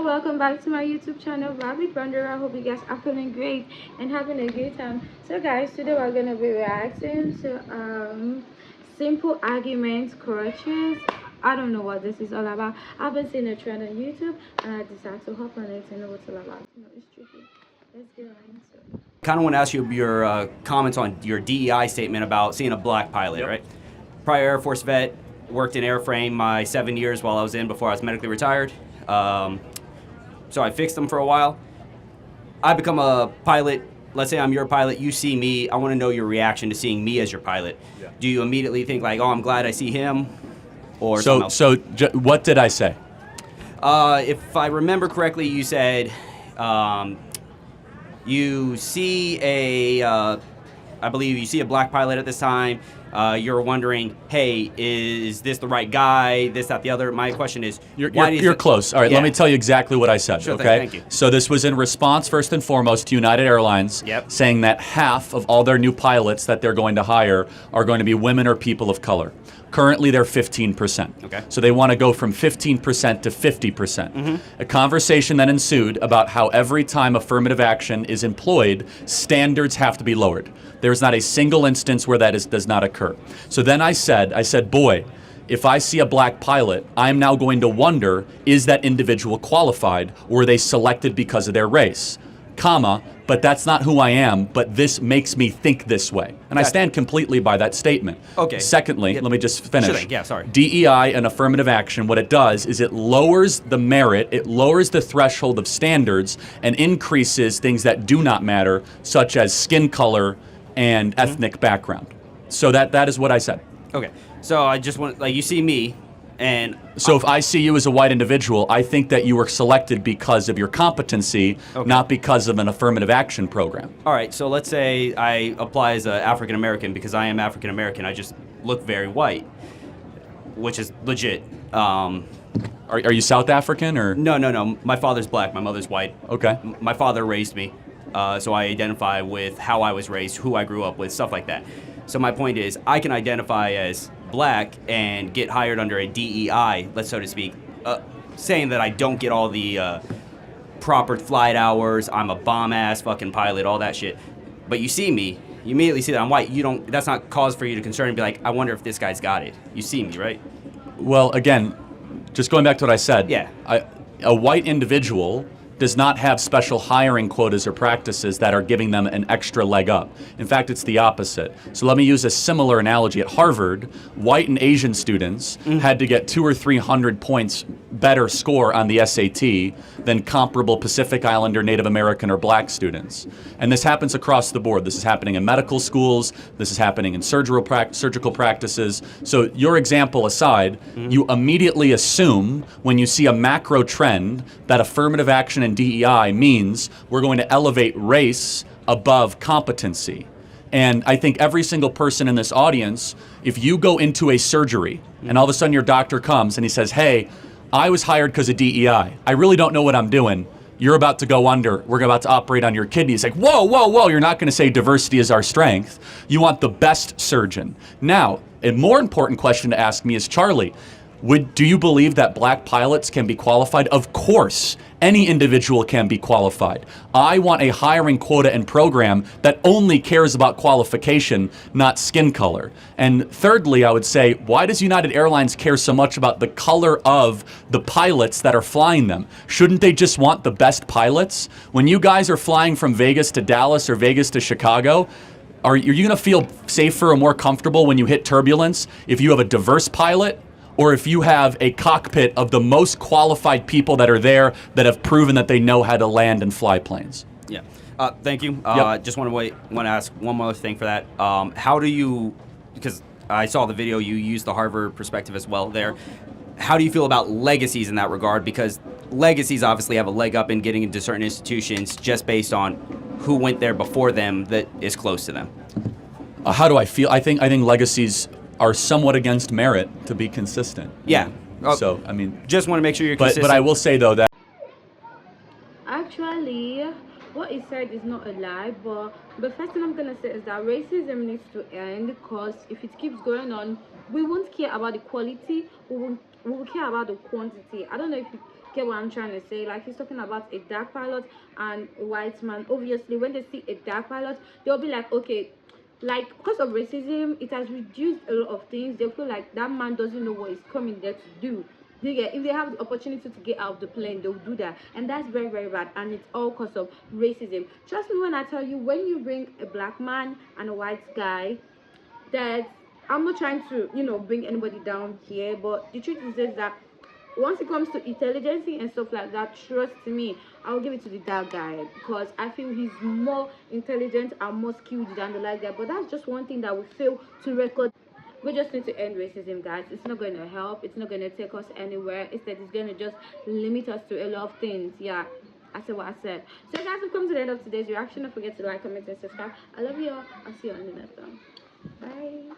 y'all, welcome back to my YouTube channel, Rabbit Wonder. I hope you guys are feeling great and having a great time. So guys, today we're gonna be reacting to simple arguments crutches. I don't know what this is all about. I've been seeing a trend on YouTube and I decided to hop on it and know what's all about. It's tricky. Let's get right into it. Kind of want to ask you your comments on your DEI statement about seeing a black pilot, right? Prior Air Force vet, worked in airframe my 7 years while I was in before I was medically retired. So I fixed them for a while. I become a pilot. Let's say I'm your pilot. You see me. I want to know your reaction to seeing me as your pilot. Yeah. Do you immediately think like, oh, I'm glad I see him? Or what did I say? If I remember correctly, you said you see I believe you see a black pilot at this time. You're wondering, hey, is this the right guy? This, that, the other. My question is, you're close. All right, Let me tell you exactly what I said. Sure okay, thing, thank you. So this was in response, first and foremost, to United Airlines, saying that half of all their new pilots that they're going to hire are going to be women or people of color. Currently, they're 15%. Okay. So they want to go from 15% to 50%. A conversation then ensued about how every time affirmative action is employed, standards have to be lowered. There's not a single instance where that does not occur. So then I said, boy, if I see a black pilot, I'm now going to wonder, is that individual qualified, or were they selected because of their race? Comma, but that's not who I am, but this makes me think this way. And I stand completely by that statement. Okay. Secondly, let me just finish. Sure thing. Yeah, sorry. DEI and affirmative action, what it does is it lowers the merit, it lowers the threshold of standards, and increases things that do not matter, such as skin color and ethnic background. So that is what I said. Okay. So I just want, like, you see me, and so if I see you as a white individual, I think that you were selected because of your competency, not because of an affirmative action program. All right, so let's say I apply as an African American because I am African American. I just look very white, which is legit. Are you South African or? No. My father's black. My mother's white. Okay. My father raised me, so I identify with how I was raised, who I grew up with, stuff like that. So my point is, I can identify as black and get hired under a DEI, so to speak, saying that I don't get all the proper flight hours, I'm a bomb-ass fucking pilot, all that shit. But you see me, you immediately see that I'm white. That's not cause for you to concern and be like, I wonder if this guy's got it. You see me, right? Well, again, just going back to what I said. Yeah. A white individual does not have special hiring quotas or practices that are giving them an extra leg up. In fact, it's the opposite. So let me use a similar analogy. At Harvard, white and Asian students had to get 200 or 300 points better score on the SAT than comparable Pacific Islander, Native American, or black students. And this happens across the board. This is happening in medical schools. This is happening in surgical practices. So your example aside, you immediately assume when you see a macro trend that affirmative action and DEI means we're going to elevate race above competency. And I think every single person in this audience, if you go into a surgery and all of a sudden your doctor comes and he says, hey, I was hired because of DEI. I really don't know what I'm doing. You're about to go under. We're about to operate on your kidney. It's like, whoa. You're not going to say diversity is our strength. You want the best surgeon. Now, a more important question to ask me is, Charlie, do you believe that black pilots can be qualified? Of course, any individual can be qualified. I want a hiring quota and program that only cares about qualification, not skin color. And thirdly, I would say, why does United Airlines care so much about the color of the pilots that are flying them? Shouldn't they just want the best pilots? When you guys are flying from Vegas to Dallas or Vegas to Chicago, are you going to feel safer or more comfortable when you hit turbulence if you have a diverse pilot? Or if you have a cockpit of the most qualified people that are there that have proven that they know how to land and fly planes? Yeah. Thank you. Just want to ask one more thing for that. How do you, because I saw the video, you used the Harvard perspective as well there. How do you feel about legacies in that regard? Because legacies obviously have a leg up in getting into certain institutions just based on who went there before them that is close to them. How do I feel? I think legacies are somewhat against merit, to be consistent. Yeah. So, I mean... Just want to make sure you're consistent. But I will say, though, that... Actually, what he said is not a lie, but the first thing I'm going to say is that racism needs to end, because if it keeps going on, we won't care about the quality, we will care about the quantity. I don't know Get what I'm trying to say? Like, he's talking about a dark pilot and a white man. Obviously, when they see a dark pilot, they'll be like, okay, like, because of racism, it has reduced a lot of things. They feel like that man doesn't know what he's coming there to do. If they have the opportunity to get out of the plane, they'll do that, and that's very, very bad, and it's all because of racism. Trust me when I tell you, when you bring a black man and a white guy, that, I'm not trying to, bring anybody down here, but the truth is that once it comes to intelligence and stuff like that, trust me, I'll give it to the dark guy, because I feel he's more intelligent and more skilled than the light guy. But that's just one thing that we fail to record. We just need to end racism, guys. It's not going to help. It's not going to take us anywhere. Instead, it's going to just limit us to a lot of things. Yeah, I said what I said. So, guys, we've come to the end of today's reaction. Don't forget to like, comment, and subscribe. I love you all. I'll see you on the next one. Bye.